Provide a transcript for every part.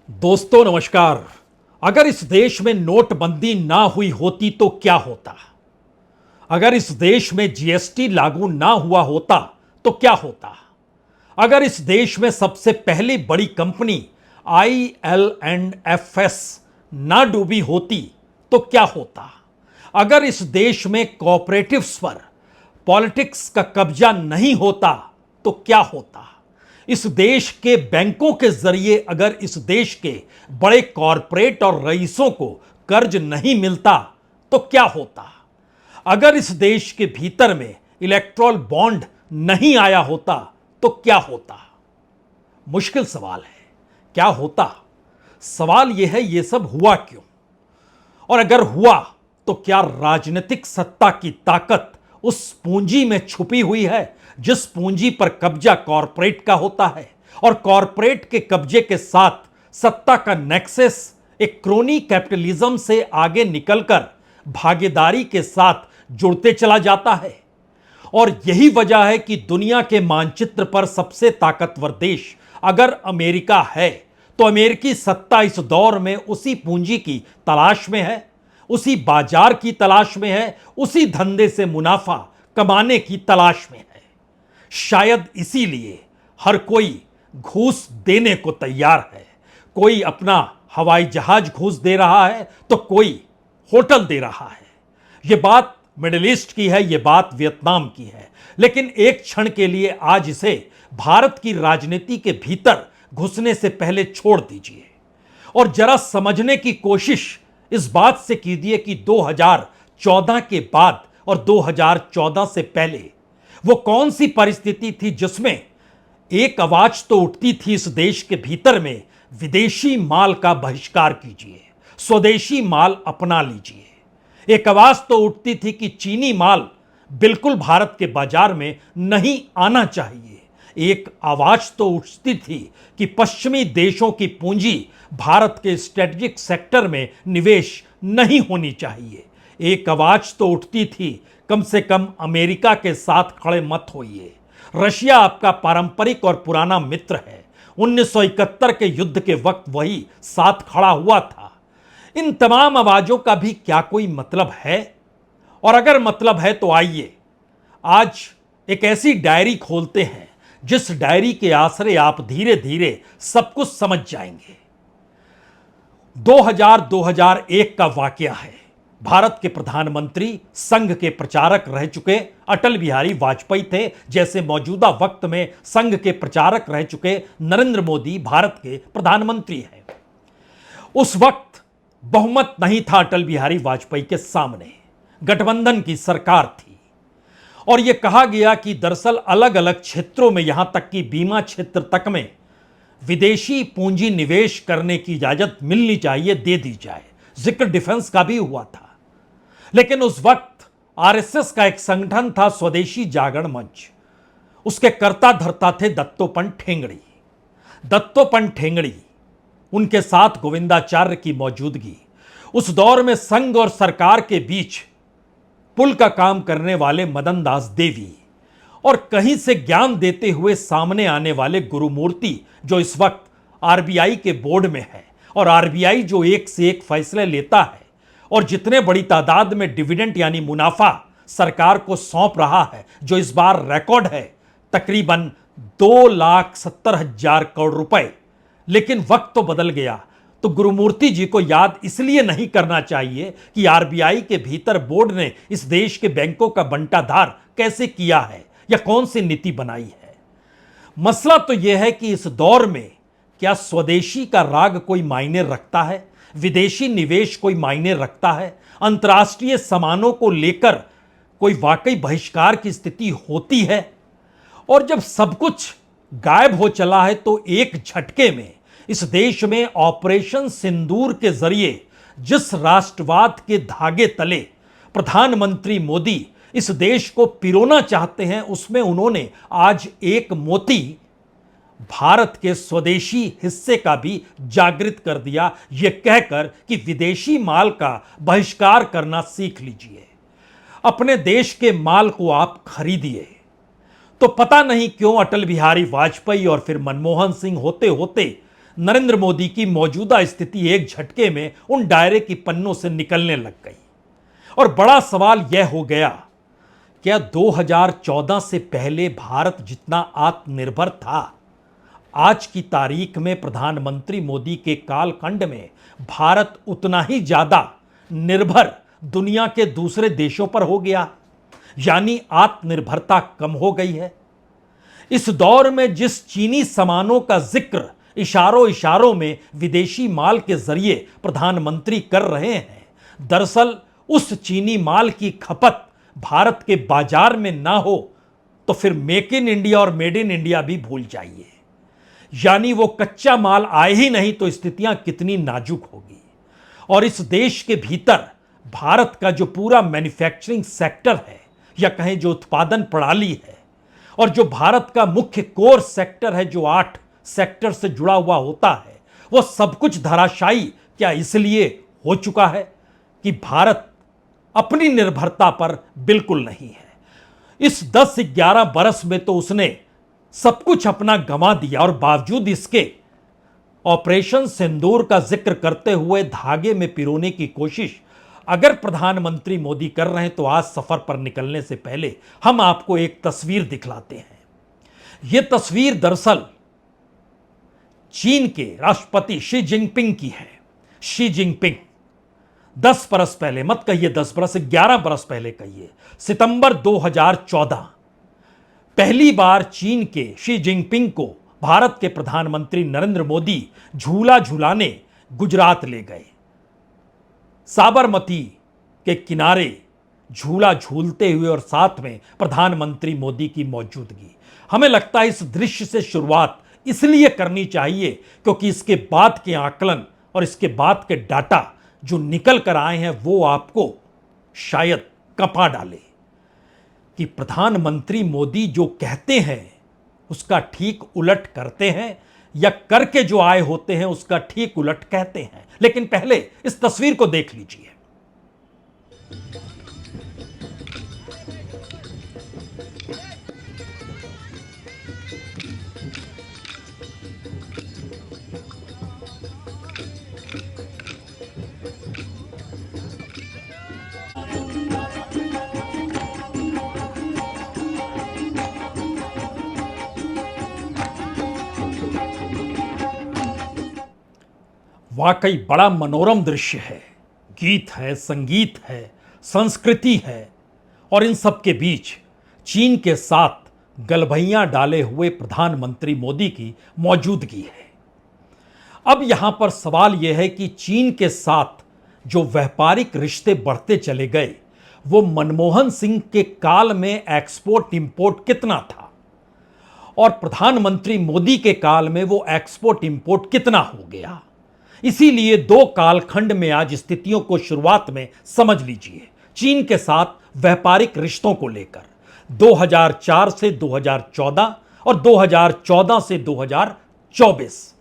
दोस्तों नमस्कार। अगर इस देश में नोटबंदी ना हुई होती तो क्या होता? अगर इस देश में जीएसटी लागू ना हुआ होता तो क्या होता? अगर इस देश में सबसे पहली बड़ी कंपनी IL&FS ना डूबी होती तो क्या होता? अगर इस देश में कोऑपरेटिव्स पर पॉलिटिक्स का कब्जा नहीं होता तो क्या होता? इस देश के बैंकों के जरिए अगर इस देश के बड़े कॉरपोरेट और रईसों को कर्ज नहीं मिलता तो क्या होता? अगर इस देश के भीतर में इलेक्ट्रॉल बॉन्ड नहीं आया होता तो क्या होता? मुश्किल सवाल है। क्या होता? सवाल यह है, यह सब हुआ क्यों? और अगर हुआ तो क्या राजनीतिक सत्ता की ताकत उस पूंजी में छुपी हुई है जिस पूंजी पर कब्जा कॉरपोरेट का होता है, और कॉरपोरेट के कब्जे के साथ सत्ता का नेक्सस एक क्रोनी कैपिटलिज्म से आगे निकलकर भागीदारी के साथ जुड़ते चला जाता है। और यही वजह है कि दुनिया के मानचित्र पर सबसे ताकतवर देश अगर अमेरिका है तो अमेरिकी सत्ता इस दौर में उसी पूंजी की तलाश में है, उसी बाजार की तलाश में है, उसी धंधे से मुनाफा कमाने की तलाश में है। शायद इसीलिए हर कोई घूस देने को तैयार है। कोई अपना हवाई जहाज घूस दे रहा है तो कोई होटल दे रहा है। यह बात मिडिल ईस्ट की है, यह बात वियतनाम की है। लेकिन एक क्षण के लिए आज इसे भारत की राजनीति के भीतर घुसने से पहले छोड़ दीजिए और जरा समझने की कोशिश इस बात से कीजिए कि 2014 के बाद और 2014 से पहले वो कौन सी परिस्थिति थी जिसमें एक आवाज तो उठती थी इस देश के भीतर में, विदेशी माल का बहिष्कार कीजिए, स्वदेशी माल अपना लीजिए। एक आवाज तो उठती थी कि चीनी माल बिल्कुल भारत के बाजार में नहीं आना चाहिए। एक आवाज तो उठती थी कि पश्चिमी देशों की पूंजी भारत के स्ट्रेटेजिक सेक्टर में निवेश नहीं होनी चाहिए। एक आवाज तो उठती थी, कम से कम अमेरिका के साथ खड़े मत होइए, रशिया आपका पारंपरिक और पुराना मित्र है। 1971 के युद्ध के वक्त वही साथ खड़ा हुआ था। इन तमाम आवाजों का भी क्या कोई मतलब है? और अगर मतलब है तो आइए आज एक ऐसी डायरी खोलते हैं जिस डायरी के आसरे आप धीरे धीरे सब कुछ समझ जाएंगे। 2001 का वाकया है। भारत के प्रधानमंत्री संघ के प्रचारक रह चुके अटल बिहारी वाजपेयी थे, जैसे मौजूदा वक्त में संघ के प्रचारक रह चुके नरेंद्र मोदी भारत के प्रधानमंत्री हैं। उस वक्त बहुमत नहीं था अटल बिहारी वाजपेयी के सामने, गठबंधन की सरकार थी और यह कहा गया कि दरअसल अलग अलग क्षेत्रों में, यहां तक कि बीमा क्षेत्र तक में विदेशी पूंजी निवेश करने की इजाजत मिलनी चाहिए, दे दी जाए। जिक्र डिफेंस का भी हुआ था। लेकिन उस वक्त आरएसएस का एक संगठन था स्वदेशी जागरण मंच, उसके कर्ता धर्ता थे दत्तोपंत ठेंगड़ी। दत्तोपंत ठेंगड़ी, उनके साथ गोविंदाचार्य की मौजूदगी, उस दौर में संघ और सरकार के बीच पुल का काम करने वाले मदन दास देवी और कहीं से ज्ञान देते हुए सामने आने वाले गुरुमूर्ति, जो इस वक्त आरबीआई के बोर्ड में है और आरबीआई जो एक से एक फैसले लेता है और जितने बड़ी तादाद में डिविडेंड यानी मुनाफा सरकार को सौंप रहा है, जो इस बार रिकॉर्ड है तकरीबन 2,70,000 करोड़ रुपए। लेकिन वक्त तो बदल गया, तो गुरुमूर्ति जी को याद इसलिए नहीं करना चाहिए कि आरबीआई के भीतर बोर्ड ने इस देश के बैंकों का बंटाधार कैसे किया है या कौन सी नीति बनाई है। मसला तो यह है कि इस दौर में क्या स्वदेशी का राग कोई मायने रखता है? विदेशी निवेश कोई मायने रखता है? अंतर्राष्ट्रीय सामानों को लेकर कोई वाकई बहिष्कार की स्थिति होती है? और जब सब कुछ गायब हो चला है तो एक झटके में इस देश में ऑपरेशन सिंदूर के जरिए जिस राष्ट्रवाद के धागे तले प्रधानमंत्री मोदी इस देश को पिरोना चाहते हैं, उसमें उन्होंने आज एक मोती भारत के स्वदेशी हिस्से का भी जागृत कर दिया, यह कहकर कि विदेशी माल का बहिष्कार करना सीख लीजिए, अपने देश के माल को आप खरीदिए। तो पता नहीं क्यों अटल बिहारी वाजपेयी और फिर मनमोहन सिंह होते होते नरेंद्र मोदी की मौजूदा स्थिति एक झटके में उन दायरे की पन्नों से निकलने लग गई। और बड़ा सवाल यह हो गया, क्या 2014 से पहले भारत जितना आत्मनिर्भर था, आज की तारीख में प्रधानमंत्री मोदी के कालखंड में भारत उतना ही ज्यादा निर्भर दुनिया के दूसरे देशों पर हो गया? यानी आत्मनिर्भरता कम हो गई है। इस दौर में जिस चीनी सामानों का जिक्र इशारों इशारों में विदेशी माल के जरिए प्रधानमंत्री कर रहे हैं, दरअसल उस चीनी माल की खपत भारत के बाजार में ना हो तो फिर मेक इन इंडिया और मेड इन इंडिया भी भूल जाइए। यानी वो कच्चा माल आए ही नहीं तो स्थितियां कितनी नाजुक होगी। और इस देश के भीतर भारत का जो पूरा मैन्युफैक्चरिंग सेक्टर है, या कहें जो उत्पादन प्रणाली है, और जो भारत का मुख्य कोर सेक्टर है जो 8 सेक्टर से जुड़ा हुआ होता है, वो सब कुछ धराशायी क्या इसलिए हो चुका है कि भारत अपनी निर्भरता पर बिल्कुल नहीं है। इस 10-11 बरस में तो उसने सब कुछ अपना गंवा दिया, और बावजूद इसके ऑपरेशन सिंदूर का जिक्र करते हुए धागे में पिरोने की कोशिश अगर प्रधानमंत्री मोदी कर रहे हैं, तो आज सफर पर निकलने से पहले हम आपको एक तस्वीर दिखलाते हैं। यह तस्वीर दरअसल चीन के राष्ट्रपति शी जिनपिंग की है। शी जिनपिंग 10 बरस पहले, मत कहिए 10 बरस, 11 बरस पहले कहिए, सितंबर 2014 पहली बार चीन के शी जिनपिंग को भारत के प्रधानमंत्री नरेंद्र मोदी झूला झूलाने गुजरात ले गए। साबरमती के किनारे झूला झूलते हुए और साथ में प्रधानमंत्री मोदी की मौजूदगी। हमें लगता है इस दृश्य से शुरुआत इसलिए करनी चाहिए क्योंकि इसके बाद के आकलन और इसके बाद के डाटा जो निकल कर आए हैं वो आपको शायद कपा डाले कि प्रधानमंत्री मोदी जो कहते हैं उसका ठीक उलट करते हैं, या करके जो आए होते हैं उसका ठीक उलट कहते हैं। लेकिन पहले इस तस्वीर को देख लीजिए। वाकई बड़ा मनोरम दृश्य है। गीत है, संगीत है, संस्कृति है, और इन सब के बीच चीन के साथ गलभैयां डाले हुए प्रधानमंत्री मोदी की मौजूदगी है। अब यहां पर सवाल यह है कि चीन के साथ जो व्यापारिक रिश्ते बढ़ते चले गए, वो मनमोहन सिंह के काल में एक्सपोर्ट इंपोर्ट कितना था, और प्रधानमंत्री मोदी के काल में वो एक्सपोर्ट इंपोर्ट कितना हो गया। इसीलिए 2 कालखंड में आज स्थितियों को शुरुआत में समझ लीजिए। चीन के साथ व्यापारिक रिश्तों को लेकर 2004 से 2014 और 2014 से 2024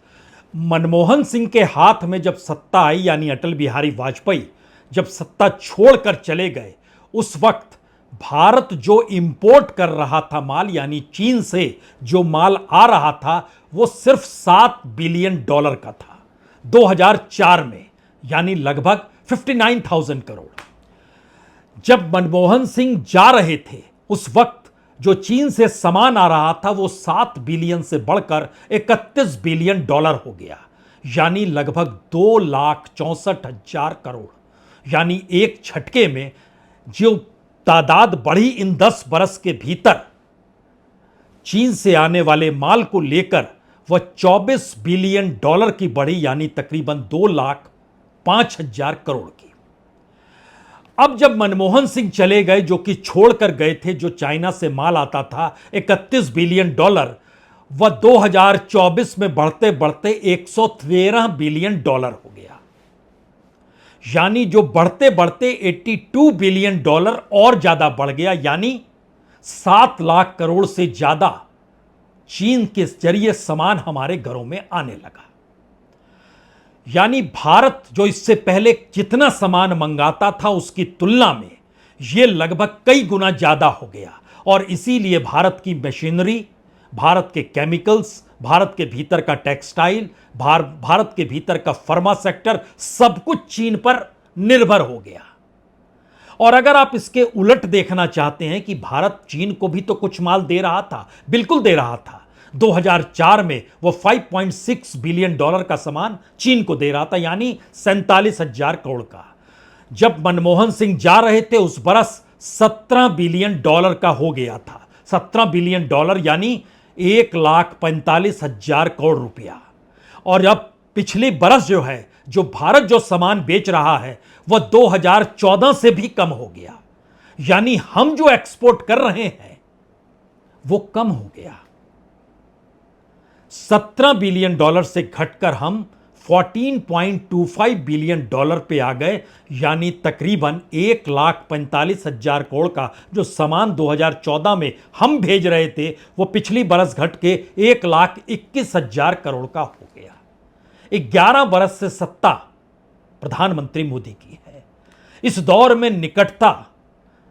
मनमोहन सिंह के हाथ में जब सत्ता आई, यानी अटल बिहारी वाजपेयी जब सत्ता छोड़कर चले गए, उस वक्त भारत जो इंपोर्ट कर रहा था माल, यानी चीन से जो माल आ रहा था, वो सिर्फ $7 बिलियन का था 2004 में, यानी लगभग 59,000 करोड़। जब मनमोहन सिंह जा रहे थे उस वक्त जो चीन से सामान आ रहा था वो 7 बिलियन से बढ़कर 31 बिलियन डॉलर हो गया, यानी लगभग 2,64,000 करोड़। यानी एक झटके में जो तादाद बढ़ी इन 10 बरस के भीतर चीन से आने वाले माल को लेकर, वह 24 बिलियन डॉलर की बढ़ी, यानी तकरीबन 2,05,000 करोड़ की। अब जब मनमोहन सिंह चले गए, जो कि छोड़कर गए थे, जो चाइना से माल आता था 31 बिलियन डॉलर, वह 2024 में बढ़ते बढ़ते 113 बिलियन डॉलर हो गया। यानी जो बढ़ते बढ़ते 82 बिलियन डॉलर और ज्यादा बढ़ गया, यानी 7 लाख करोड़ से ज्यादा चीन के जरिए सामान हमारे घरों में आने लगा। यानी भारत जो इससे पहले जितना सामान मंगाता था उसकी तुलना में यह लगभग कई गुना ज्यादा हो गया, और इसीलिए भारत की मशीनरी, भारत के केमिकल्स, भारत के भीतर का टेक्सटाइल, भारत के भीतर का फार्मा सेक्टर, सब कुछ चीन पर निर्भर हो गया। और अगर आप इसके उलट देखना चाहते हैं कि भारत चीन को भी तो कुछ माल दे रहा था, बिल्कुल दे रहा था। 2004 में वो $5.6 बिलियन का सामान चीन को दे रहा था, यानी 47,000 करोड़ का। जब मनमोहन सिंह जा रहे थे उस बरस $17 बिलियन का हो गया था। $17 बिलियन यानी 1,45,000 करोड़ रुपया। और अब पिछले बरस जो है, जो भारत जो सामान बेच रहा है वह 2014 से भी कम हो गया, यानी हम जो एक्सपोर्ट कर रहे हैं वो कम हो गया। $17 बिलियन से घटकर हम $14.25 बिलियन पे आ गए, यानी तकरीबन 1,45,000 करोड़ का जो सामान 2014 में हम भेज रहे थे वो पिछली बरस घट के 1,21,000 करोड़ का हो गया। 11 बरस से सत्ता प्रधानमंत्री मोदी की है। इस दौर में निकटता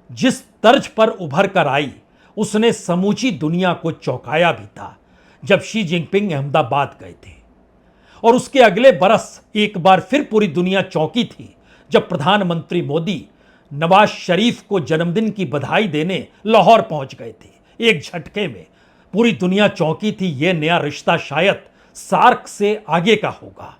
जिस तर्ज पर उभर कर आई उसने समूची दुनिया को चौंकाया भी था। जब शी जिनपिंग अहमदाबाद गए थे, और उसके अगले बरस एक बार फिर पूरी दुनिया चौंकी थी जब प्रधानमंत्री मोदी नवाज शरीफ को जन्मदिन की बधाई देने लाहौर पहुंच गए थे। एक झटके में पूरी दुनिया चौंकी थी, यह नया रिश्ता शायद सार्क से आगे का होगा।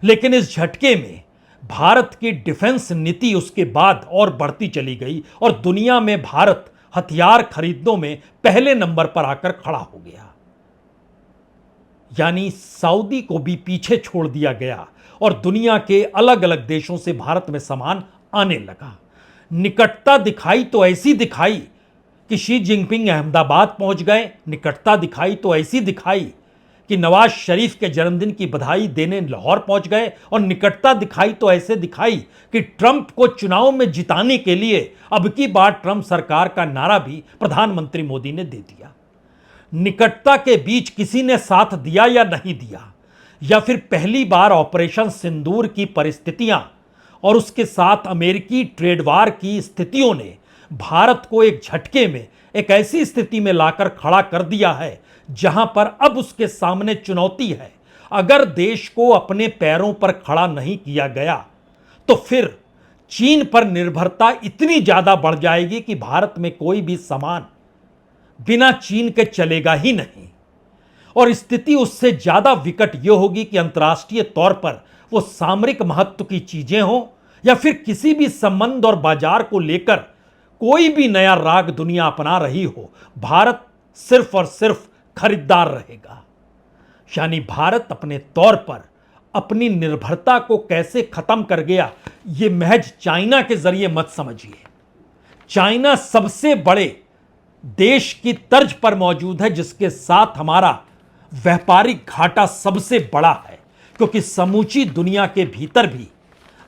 लेकिन इस झटके में भारत की डिफेंस नीति उसके बाद और बढ़ती चली गई और दुनिया में भारत हथियार खरीदने में पहले नंबर पर आकर खड़ा हो गया। यानी सऊदी को भी पीछे छोड़ दिया गया और दुनिया के अलग अलग देशों से भारत में सामान आने लगा। निकटता दिखाई तो ऐसी दिखाई कि शी जिनपिंग अहमदाबाद पहुंच गए, निकटता दिखाई तो ऐसी दिखाई कि नवाज शरीफ के जन्मदिन की बधाई देने लाहौर पहुंच गए, और निकटता दिखाई तो ऐसे दिखाई कि ट्रंप को चुनाव में जिताने के लिए अब की बार ट्रंप सरकार का नारा भी प्रधानमंत्री मोदी ने दे दिया। निकटता के बीच किसी ने साथ दिया या नहीं दिया, या फिर पहली बार ऑपरेशन सिंदूर की परिस्थितियां और उसके साथ अमेरिकी ट्रेड वार की स्थितियों ने भारत को एक झटके में एक ऐसी स्थिति में लाकर खड़ा कर दिया है जहां पर अब उसके सामने चुनौती है। अगर देश को अपने पैरों पर खड़ा नहीं किया गया तो फिर चीन पर निर्भरता इतनी ज्यादा बढ़ जाएगी कि भारत में कोई भी सामान बिना चीन के चलेगा ही नहीं। और स्थिति उससे ज्यादा विकट यह होगी कि अंतर्राष्ट्रीय तौर पर वो सामरिक महत्व की चीजें हो या फिर किसी भी संबंध और बाजार को लेकर कोई भी नया राग दुनिया अपना रही हो, भारत सिर्फ और सिर्फ खरीदार रहेगा। यानी भारत अपने तौर पर अपनी निर्भरता को कैसे खत्म कर गया, यह महज चाइना के जरिए मत समझिए। चाइना सबसे बड़े देश की तर्ज पर मौजूद है जिसके साथ हमारा व्यापारिक घाटा सबसे बड़ा है, क्योंकि समूची दुनिया के भीतर भी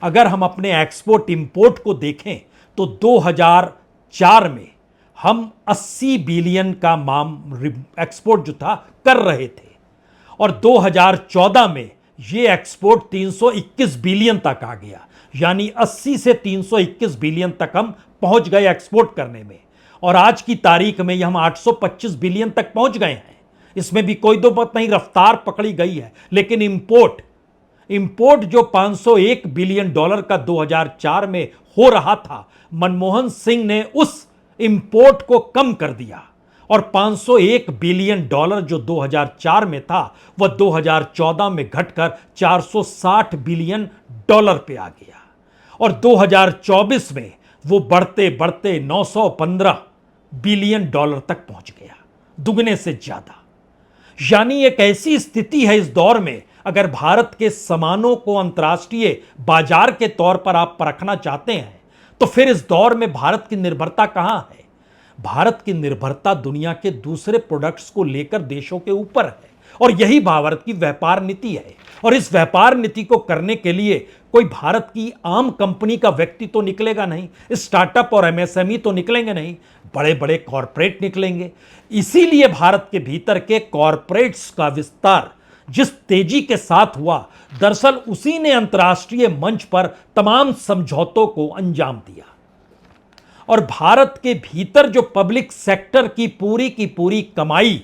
अगर हम अपने एक्सपोर्ट इंपोर्ट को देखें तो 2004 में हम 80 बिलियन का एक्सपोर्ट जो था कर रहे थे, और 2014 में ये एक्सपोर्ट 321 बिलियन तक आ गया। यानी 80 से 321 बिलियन तक हम पहुंच गए एक्सपोर्ट करने में, और आज की तारीख में हम 825 बिलियन तक पहुंच गए हैं। इसमें भी कोई दो बात नहीं, रफ्तार पकड़ी गई है। लेकिन इंपोर्ट जो 501 बिलियन डॉलर का 2004 में हो रहा था, मनमोहन सिंह ने उस इंपोर्ट को कम कर दिया और 501 बिलियन डॉलर जो 2004 में था वह 2014 में घटकर 460 बिलियन डॉलर पे आ गया, और 2024 में वो बढ़ते बढ़ते 915 बिलियन डॉलर तक पहुंच गया, दुगने से ज्यादा। यानी एक ऐसी स्थिति है इस दौर में, अगर भारत के सामानों को अंतर्राष्ट्रीय बाजार के तौर पर आप परखना चाहते हैं तो फिर इस दौर में भारत की निर्भरता कहां है? भारत की निर्भरता दुनिया के दूसरे प्रोडक्ट्स को लेकर देशों के ऊपर है, और यही भारत की व्यापार नीति है। और इस व्यापार नीति को करने के लिए कोई भारत की आम कंपनी का व्यक्ति तो निकलेगा नहीं, स्टार्टअप और एमएसएमई तो निकलेंगे नहीं, बड़े बड़े कॉरपोरेट निकलेंगे। इसीलिए भारत के भीतर के कॉरपोरेट्स का विस्तार जिस तेजी के साथ हुआ, दरअसल उसी ने अंतर्राष्ट्रीय मंच पर तमाम समझौतों को अंजाम दिया। और भारत के भीतर जो पब्लिक सेक्टर की पूरी कमाई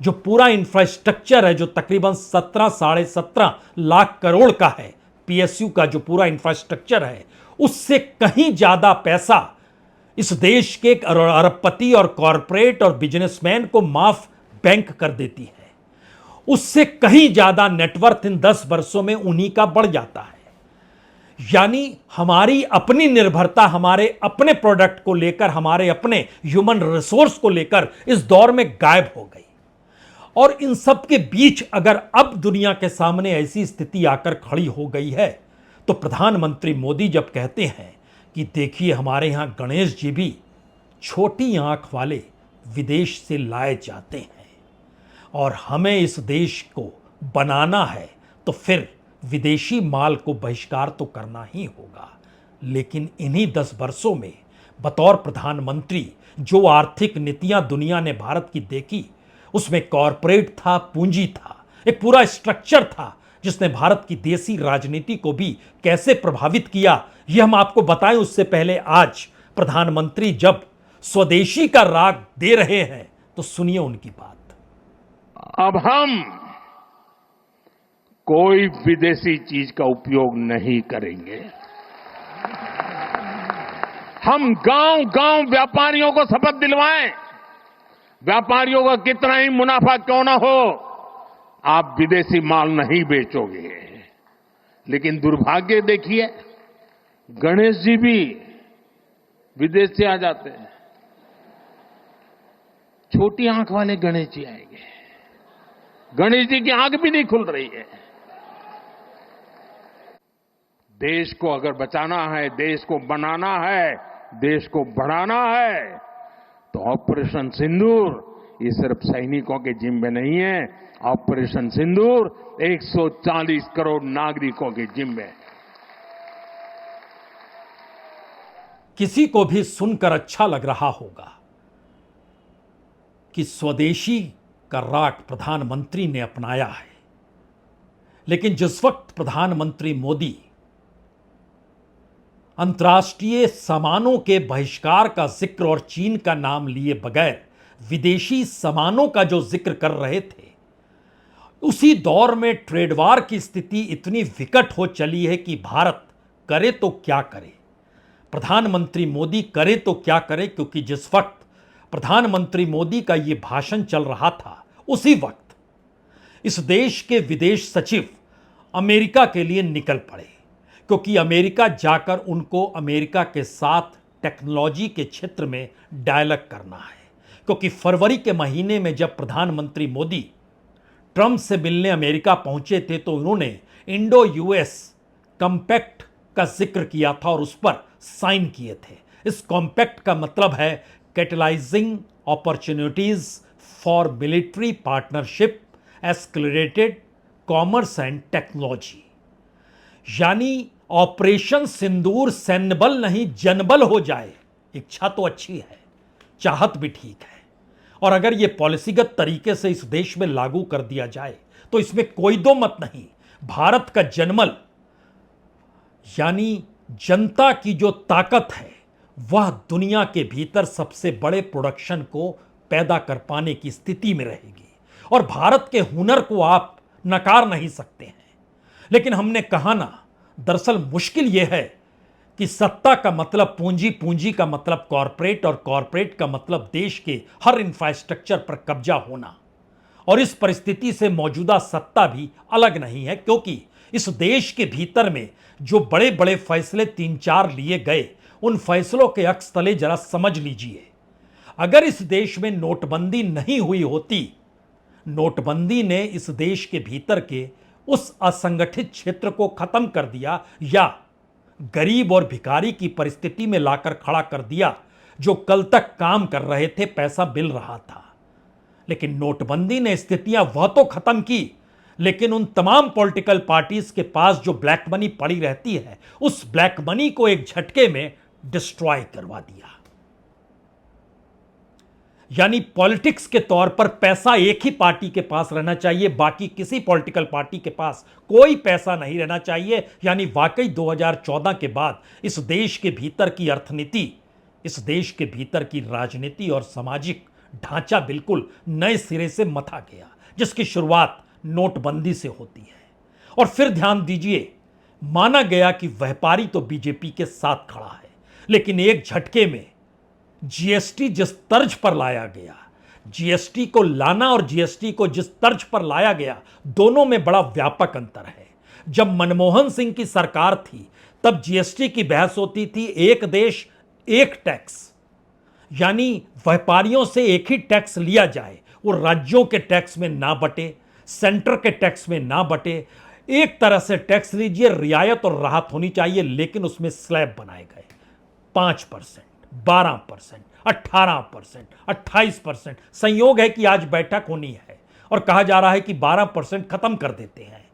जो पूरा इंफ्रास्ट्रक्चर है, जो तकरीबन 17 साढ़े 17 लाख करोड़ का है, पीएसयू का जो पूरा इंफ्रास्ट्रक्चर है, उससे कहीं ज्यादा पैसा इस देश के अरबपति और कॉरपोरेट और बिजनेसमैन को माफ बैंक कर देती है। उससे कहीं ज्यादा नेटवर्थ इन 10 वर्षों में उन्हीं का बढ़ जाता है। यानी हमारी अपनी निर्भरता हमारे अपने प्रोडक्ट को लेकर, हमारे अपने ह्यूमन रिसोर्स को लेकर इस दौर में गायब हो गई। और इन सब के बीच अगर अब दुनिया के सामने ऐसी स्थिति आकर खड़ी हो गई है, तो प्रधानमंत्री मोदी जब कहते हैं कि देखिए हमारे यहां गणेश जी भी छोटी आंख वाले विदेश से लाए जाते हैं और हमें इस देश को बनाना है, तो फिर विदेशी माल को बहिष्कार तो करना ही होगा। लेकिन इन्हीं 10 वर्षों में बतौर प्रधानमंत्री जो आर्थिक नीतियां दुनिया ने भारत की देखी, उसमें कॉरपोरेट था, पूंजी था, एक पूरा स्ट्रक्चर था जिसने भारत की देसी राजनीति को भी कैसे प्रभावित किया, यह हम आपको बताएं। उससे पहले आज प्रधानमंत्री जब स्वदेशी का राग दे रहे हैं, तो सुनिए उनकी बात। अब हम कोई विदेशी चीज का उपयोग नहीं करेंगे। हम गांव-गांव व्यापारियों को शपथ दिलवाएं, व्यापारियों का कितना ही मुनाफा क्यों ना हो, आप विदेशी माल नहीं बेचोगे। लेकिन दुर्भाग्य देखिए, गणेश जी भी विदेश से आ जाते हैं। छोटी आंख वाले गणेश जी आएंगे, गणेश जी की आंख भी नहीं खुल रही है। देश को अगर बचाना है, देश को बनाना है, देश को बढ़ाना है, तो ऑपरेशन सिंदूर ये सिर्फ सैनिकों के जिम्मे नहीं है। ऑपरेशन सिंदूर 140 करोड़ नागरिकों के जिम्मे। किसी को भी सुनकर अच्छा लग रहा होगा कि स्वदेशी का राग प्रधानमंत्री ने अपनाया है, लेकिन जिस वक्त प्रधानमंत्री मोदी अंतर्राष्ट्रीय सामानों के बहिष्कार का जिक्र और चीन का नाम लिए बगैर विदेशी सामानों का जो जिक्र कर रहे थे, उसी दौर में ट्रेड वार की स्थिति इतनी विकट हो चली है कि भारत करे तो क्या करे, प्रधानमंत्री मोदी करे तो क्या करे। क्योंकि जिस वक्त प्रधानमंत्री मोदी का यह भाषण चल रहा था, उसी वक्त इस देश के विदेश सचिव अमेरिका के लिए निकल पड़े, क्योंकि अमेरिका जाकर उनको अमेरिका के साथ टेक्नोलॉजी के क्षेत्र में डायलॉग करना है। क्योंकि फरवरी के महीने में जब प्रधानमंत्री मोदी ट्रंप से मिलने अमेरिका पहुंचे थे, तो उन्होंने इंडो यूएस कॉम्पैक्ट का जिक्र किया था और उस पर साइन किए थे। इस कॉम्पैक्ट का मतलब है catalysing opportunities for military partnership, escalated commerce and technology. यानी ऑपरेशन सिंदूर सैन्य बल नहीं जनबल हो जाए। इच्छा तो अच्छी है, चाहत भी ठीक है, और अगर यह पॉलिसीगत तरीके से इस देश में लागू कर दिया जाए तो इसमें कोई दो मत नहीं, भारत का जनमल यानी जनता की जो ताकत है, वह दुनिया के भीतर सबसे बड़े प्रोडक्शन को पैदा कर पाने की स्थिति में रहेगी। और भारत के हुनर को आप नकार नहीं सकते हैं। लेकिन हमने कहा ना, दरअसल मुश्किल यह है कि सत्ता का मतलब पूंजी, पूंजी का मतलब कॉरपोरेट, और कॉरपोरेट का मतलब देश के हर इंफ्रास्ट्रक्चर पर कब्जा होना। और इस परिस्थिति से मौजूदा सत्ता भी अलग नहीं है, क्योंकि इस देश के भीतर में जो बड़े बड़े फैसले 3-4 लिए गए, उन फैसलों के अक्स तले जरा समझ लीजिए। अगर इस देश में नोटबंदी नहीं हुई होती, नोटबंदी ने इस देश के भीतर के उस असंगठित क्षेत्र को खत्म कर दिया, या गरीब और भिखारी की परिस्थिति में लाकर खड़ा कर दिया, जो कल तक काम कर रहे थे, पैसा मिल रहा था। लेकिन नोटबंदी ने स्थितियां वह तो खत्म की, लेकिन उन तमाम पॉलिटिकल पार्टीज के पास जो ब्लैक मनी पड़ी रहती है, उस ब्लैक मनी को एक झटके में डिस्ट्रॉय करवा दिया। यानी पॉलिटिक्स के तौर पर पैसा एक ही पार्टी के पास रहना चाहिए, बाकी किसी पॉलिटिकल पार्टी के पास कोई पैसा नहीं रहना चाहिए। यानी वाकई 2014 के बाद इस देश के भीतर की अर्थनीति, इस देश के भीतर की राजनीति और सामाजिक ढांचा बिल्कुल नए सिरे से मथा गया, जिसकी शुरुआत नोटबंदी से होती है। और फिर ध्यान दीजिए, माना गया कि व्यापारी तो बीजेपी के साथ खड़ा है, लेकिन एक झटके में जीएसटी जिस तर्ज पर लाया गया, जीएसटी को लाना और जीएसटी को जिस तर्ज पर लाया गया, दोनों में बड़ा व्यापक अंतर है। जब मनमोहन सिंह की सरकार थी तब जीएसटी की बहस होती थी एक देश एक टैक्स, यानी व्यापारियों से एक ही टैक्स लिया जाए, वो राज्यों के टैक्स में ना बटे, सेंटर के टैक्स में ना बटे, एक तरह से टैक्स लीजिए, रियायत और राहत होनी चाहिए, लेकिन उसमें स्लैब बनाए गए 5%, 12%, 18%, 28%। संयोग है कि आज बैठक होनी है और कहा जा रहा है कि 12% खत्म कर देते हैं।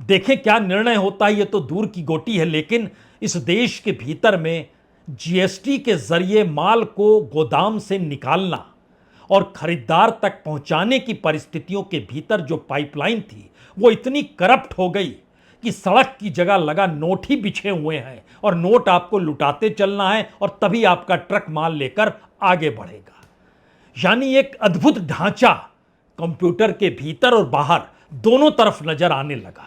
देखें क्या निर्णय होता है, यह तो दूर की गोटी है, लेकिन इस देश के भीतर में जीएसटी के जरिए माल को गोदाम से निकालना और खरीदार तक पहुंचाने की परिस्थितियों के भीतर जो पाइपलाइन थी वो इतनी करप्ट हो गई कि सड़क की जगह लगा नोट ही बिछे हुए हैं और नोट आपको लुटाते चलना है और तभी आपका ट्रक माल लेकर आगे बढ़ेगा। यानी एक अद्भुत ढांचा कंप्यूटर के भीतर और बाहर दोनों तरफ नजर आने लगा।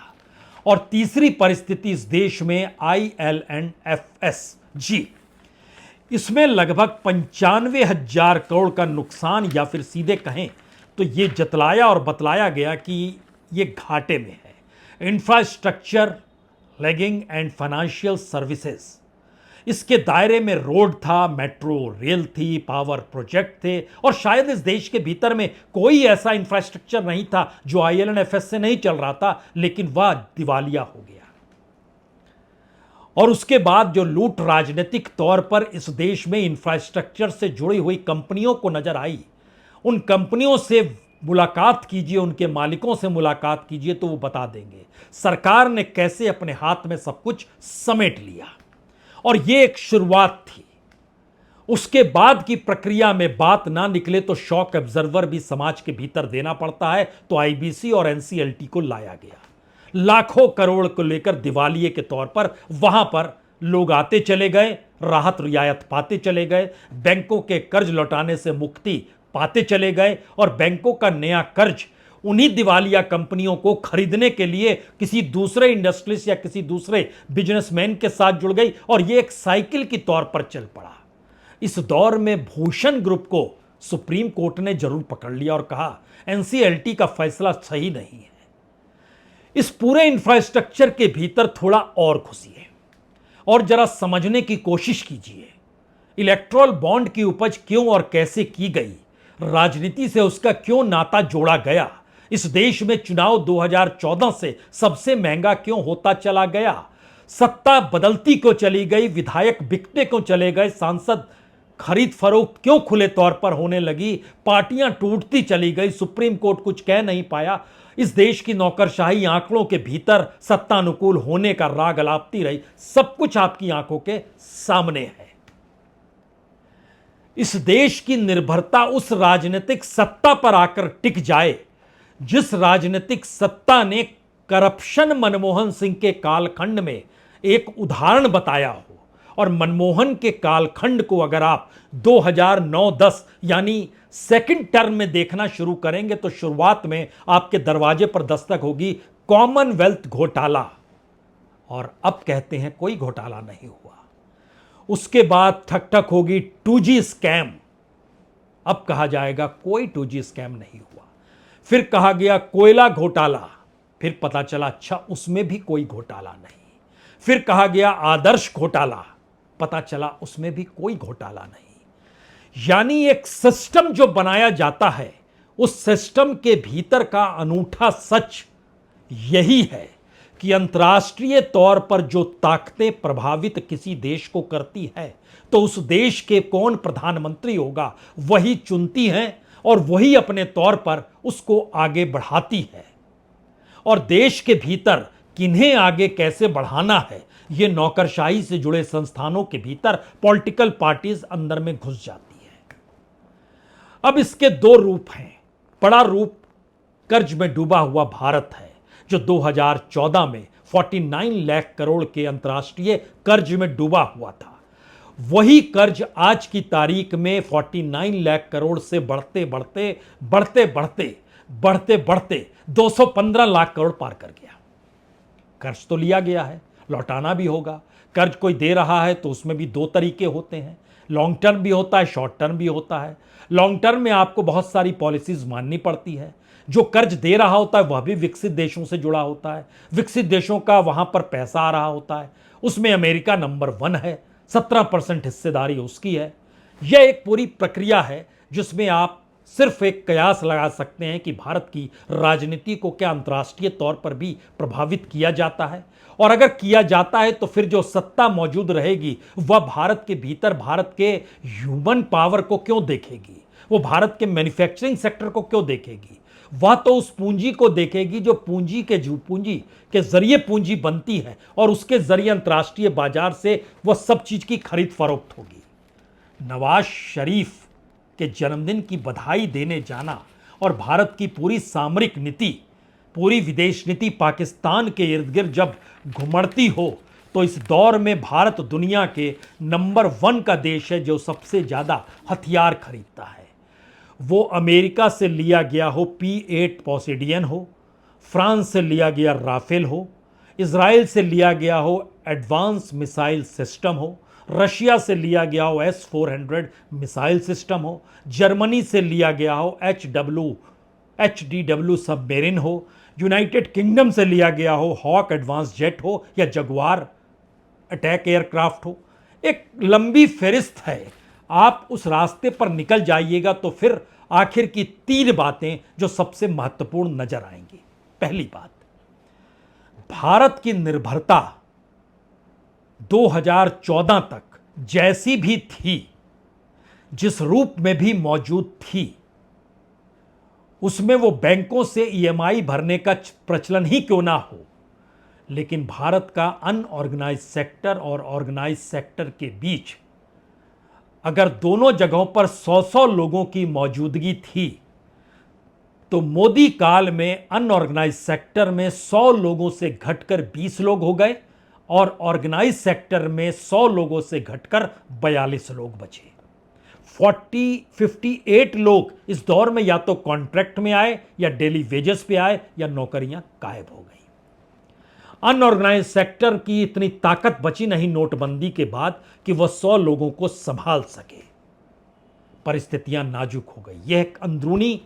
और तीसरी परिस्थिति इस देश में IL&FS, इसमें लगभग 95,000 करोड़ का नुकसान, या फिर सीधे कहें तो ये जतलाया और बतलाया गया कि ये घाटे में है। Infrastructure, leasing and financial services, इसके दायरे में रोड था, मेट्रो रेल थी, पावर प्रोजेक्ट थे, और शायद इस देश के भीतर में कोई ऐसा इंफ्रास्ट्रक्चर नहीं था जो IL&FS से नहीं चल रहा था, लेकिन वह दिवालिया हो गया। और उसके बाद जो लूट राजनीतिक तौर पर इस देश में इंफ्रास्ट्रक्चर से जुड़ी हुई कंपनियों को नजर आई, उन कंपनियों से मुलाकात कीजिए, उनके मालिकों से मुलाकात कीजिए तो वो बता देंगे सरकार ने कैसे अपने हाथ में सब कुछ समेट लिया। और ये एक शुरुआत थी। उसके बाद की प्रक्रिया में बात ना निकले तो शॉक ऑब्जर्वर भी समाज के भीतर देना पड़ता है, तो आईबीसी और एनसीएलटी को लाया गया। लाखों करोड़ को लेकर दिवालिये के तौर पर वहां पर लोग आते चले गए, राहत रियायत पाते चले गए, बैंकों के कर्ज लौटाने से मुक्ति पाते चले गए, और बैंकों का नया कर्ज उन्हीं दिवालिया कंपनियों को खरीदने के लिए किसी दूसरे इंडस्ट्रीज या किसी दूसरे बिजनेसमैन के साथ जुड़ गई, और यह एक साइकिल की तौर पर चल पड़ा। इस दौर में भूषण ग्रुप को सुप्रीम कोर्ट ने जरूर पकड़ लिया और कहा एनसीएलटी का फैसला सही नहीं है। इस पूरे इंफ्रास्ट्रक्चर के भीतर थोड़ा और घुसिए और जरा समझने की कोशिश कीजिए। इलेक्ट्रल बॉन्ड की उपज क्यों और कैसे की गई, राजनीति से उसका क्यों नाता जोड़ा गया, इस देश में चुनाव 2014 से सबसे महंगा क्यों होता चला गया, सत्ता बदलती क्यों चली गई, विधायक बिकते क्यों चले गए, सांसद खरीद फरोख्त क्यों खुले तौर पर होने लगी, पार्टियां टूटती चली गई, सुप्रीम कोर्ट कुछ कह नहीं पाया, इस देश की नौकरशाही आंकड़ों के भीतर सत्तानुकूल होने का राग अलापती रही, सब कुछ आपकी आंखों के सामने है। इस देश की निर्भरता उस राजनीतिक सत्ता पर आकर टिक जाए जिस राजनीतिक सत्ता ने करप्शन मनमोहन सिंह के कालखंड में एक उदाहरण बताया हो। और मनमोहन के कालखंड को अगर आप 2009-10 यानी सेकंड टर्म में देखना शुरू करेंगे तो शुरुआत में आपके दरवाजे पर दस्तक होगी कॉमनवेल्थ घोटाला, और अब कहते हैं कोई घोटाला नहीं हुआ। उसके बाद ठक ठक होगी 2G स्कैम, अब कहा जाएगा कोई 2G स्कैम नहीं हुआ। फिर कहा गया कोयला घोटाला, फिर पता चला अच्छा उसमें भी कोई घोटाला नहीं। फिर कहा गया आदर्श घोटाला, पता चला उसमें भी कोई घोटाला नहीं। यानी एक सिस्टम जो बनाया जाता है, उस सिस्टम के भीतर का अनूठा सच यही है कि अंतर्राष्ट्रीय तौर पर जो ताकतें प्रभावित किसी देश को करती है तो उस देश के कौन प्रधानमंत्री होगा वही चुनती हैं और वही अपने तौर पर उसको आगे बढ़ाती है। और देश के भीतर किन्हें आगे कैसे बढ़ाना है, यह नौकरशाही से जुड़े संस्थानों के भीतर पॉलिटिकल पार्टीज अंदर में घुस जाती है। अब इसके दो रूप हैं। बड़ा रूप कर्ज में डूबा हुआ भारत है जो 2014 में 49 लाख करोड़ के अंतर्राष्ट्रीय कर्ज में डूबा हुआ था। वही कर्ज आज की तारीख में 49 लाख करोड़ से बढ़ते बढ़ते बढ़ते बढ़ते बढ़ते बढ़ते 215 लाख करोड़ पार कर गया। कर्ज तो लिया गया है, लौटाना भी होगा। कर्ज कोई दे रहा है तो उसमें भी दो तरीके होते हैं, लॉन्ग टर्म भी होता है, शॉर्ट टर्म भी होता है। लॉन्ग टर्म में आपको बहुत सारी पॉलिसीज माननी पड़ती है। जो कर्ज दे रहा होता है वह भी विकसित देशों से जुड़ा होता है, विकसित देशों का वहां पर पैसा आ रहा होता है। उसमें अमेरिका नंबर 1 है, 17% हिस्सेदारी उसकी है। यह एक पूरी प्रक्रिया है जिसमें आप सिर्फ एक कयास लगा सकते हैं कि भारत की राजनीति को क्या अंतर्राष्ट्रीय तौर पर भी प्रभावित किया जाता है, और अगर किया जाता है तो फिर जो सत्ता मौजूद रहेगी वह भारत के भीतर भारत के ह्यूमन पावर को क्यों देखेगी, वो भारत के मैन्युफैक्चरिंग सेक्टर को क्यों देखेगी। वह तो उस पूंजी को देखेगी जो पूंजी के जरिए पूंजी बनती है और उसके जरिए अंतर्राष्ट्रीय बाजार से वह सब चीज की खरीद फरोख्त होगी। नवाज शरीफ के जन्मदिन की बधाई देने जाना और भारत की पूरी सामरिक नीति, पूरी विदेश नीति पाकिस्तान के इर्द गिर्द जब घुमड़ती हो तो इस दौर में भारत दुनिया के नंबर 1 का देश है जो सबसे ज्यादा हथियार खरीदता है। वो अमेरिका से लिया गया हो P-8 पोसेडियन हो, फ्रांस से लिया गया राफेल हो, इजराइल से लिया गया हो एडवांस मिसाइल सिस्टम हो, रशिया से लिया गया हो S-400 मिसाइल सिस्टम हो, जर्मनी से लिया गया हो HDW सबमेरिन हो, यूनाइटेड किंगडम से लिया गया हो हॉक एडवांस जेट हो या जगुआर अटैक एयरक्राफ्ट हो। एक लंबी फेरिस्त है। आप उस रास्ते पर निकल जाइएगा तो फिर आखिर की 3 बातें जो सबसे महत्वपूर्ण नजर आएंगी। पहली बात, भारत की निर्भरता 2014 तक जैसी भी थी, जिस रूप में भी मौजूद थी, उसमें वो बैंकों से EMI भरने का प्रचलन ही क्यों ना हो, लेकिन भारत का अनऑर्गेनाइज सेक्टर और ऑर्गेनाइज सेक्टर के बीच अगर दोनों जगहों पर 100-100 लोगों की मौजूदगी थी तो मोदी काल में अनऑर्गेनाइज सेक्टर में 100 लोगों से घटकर 20 लोग हो गए और ऑर्गेनाइज सेक्टर में 100 लोगों से घटकर 42 लोग बचे। 58 लोग इस दौर में या तो कॉन्ट्रैक्ट में आए या डेली वेजेस पे आए या नौकरियां गायब हो गई। अनऑर्गेनाइज सेक्टर की इतनी ताकत बची नहीं नोटबंदी के बाद कि वह 100 लोगों को संभाल सके। परिस्थितियां नाजुक हो गई। यह एक अंदरूनी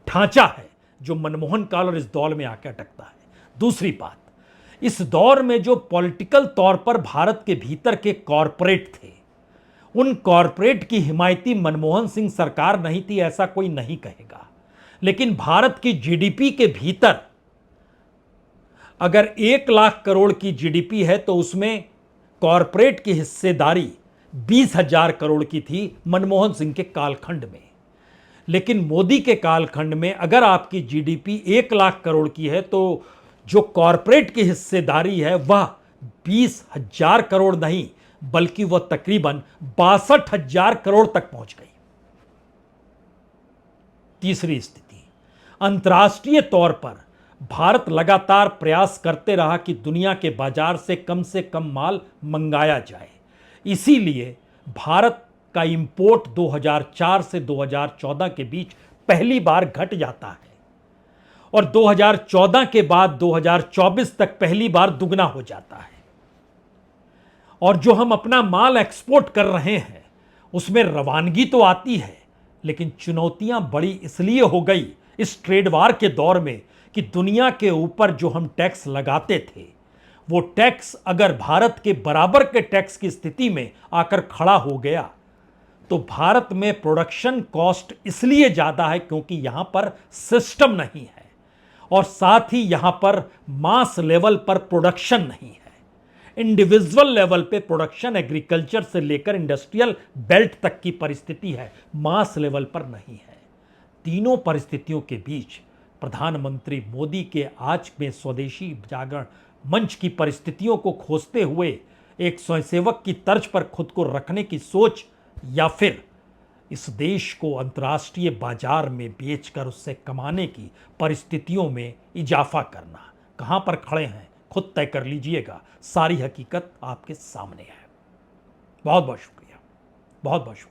ढांचा है जो मनमोहन काल और इस दौर में आकर अटकता है। दूसरी बात, इस दौर में जो पॉलिटिकल तौर पर भारत के भीतर के कॉरपोरेट थे, उन कॉरपोरेट की हिमायती मनमोहन सिंह सरकार नहीं थी ऐसा कोई नहीं कहेगा, लेकिन भारत की जीडीपी के भीतर अगर 1 लाख करोड़ की जीडीपी है तो उसमें कॉरपोरेट की हिस्सेदारी 20,000 करोड़ की थी मनमोहन सिंह के कालखंड में। लेकिन मोदी के कालखंड में अगर आपकी जीडीपी 1 लाख करोड़ की है तो जो कॉरपोरेट की हिस्सेदारी है वह 20,000 करोड़ नहीं बल्कि वह तकरीबन 62,000 करोड़ तक पहुंच गई। तीसरी स्थिति, अंतर्राष्ट्रीय तौर पर भारत लगातार प्रयास करते रहा कि दुनिया के बाजार से कम माल मंगाया जाए। इसीलिए भारत का इंपोर्ट 2004 से 2014 के बीच पहली बार घट जाता है और 2014 के बाद 2024 तक पहली बार दुगना हो जाता है। और जो हम अपना माल एक्सपोर्ट कर रहे हैं उसमें रवानगी तो आती है, लेकिन चुनौतियां बड़ी इसलिए हो गई इस ट्रेड वार के दौर में कि दुनिया के ऊपर जो हम टैक्स लगाते थे वो टैक्स अगर भारत के बराबर के टैक्स की स्थिति में आकर खड़ा हो गया तो भारत में प्रोडक्शन कॉस्ट इसलिए ज्यादा है क्योंकि यहां पर सिस्टम नहीं है और साथ ही यहां पर मास लेवल पर प्रोडक्शन नहीं है। इंडिविजुअल लेवल पे प्रोडक्शन एग्रीकल्चर से लेकर इंडस्ट्रियल बेल्ट तक की परिस्थिति है, मास लेवल पर नहीं है। तीनों परिस्थितियों के बीच प्रधानमंत्री मोदी के आज में स्वदेशी जागरण मंच की परिस्थितियों को खोजते हुए एक स्वयंसेवक की तर्ज पर खुद को रखने की सोच या फिर इस देश को अंतर्राष्ट्रीय बाजार में बेचकर उससे कमाने की परिस्थितियों में इजाफा करना, कहां पर खड़े हैं खुद तय कर लीजिएगा। सारी हकीकत आपके सामने है। बहुत बहुत शुक्रिया, बहुत बहुत शुक्रिया।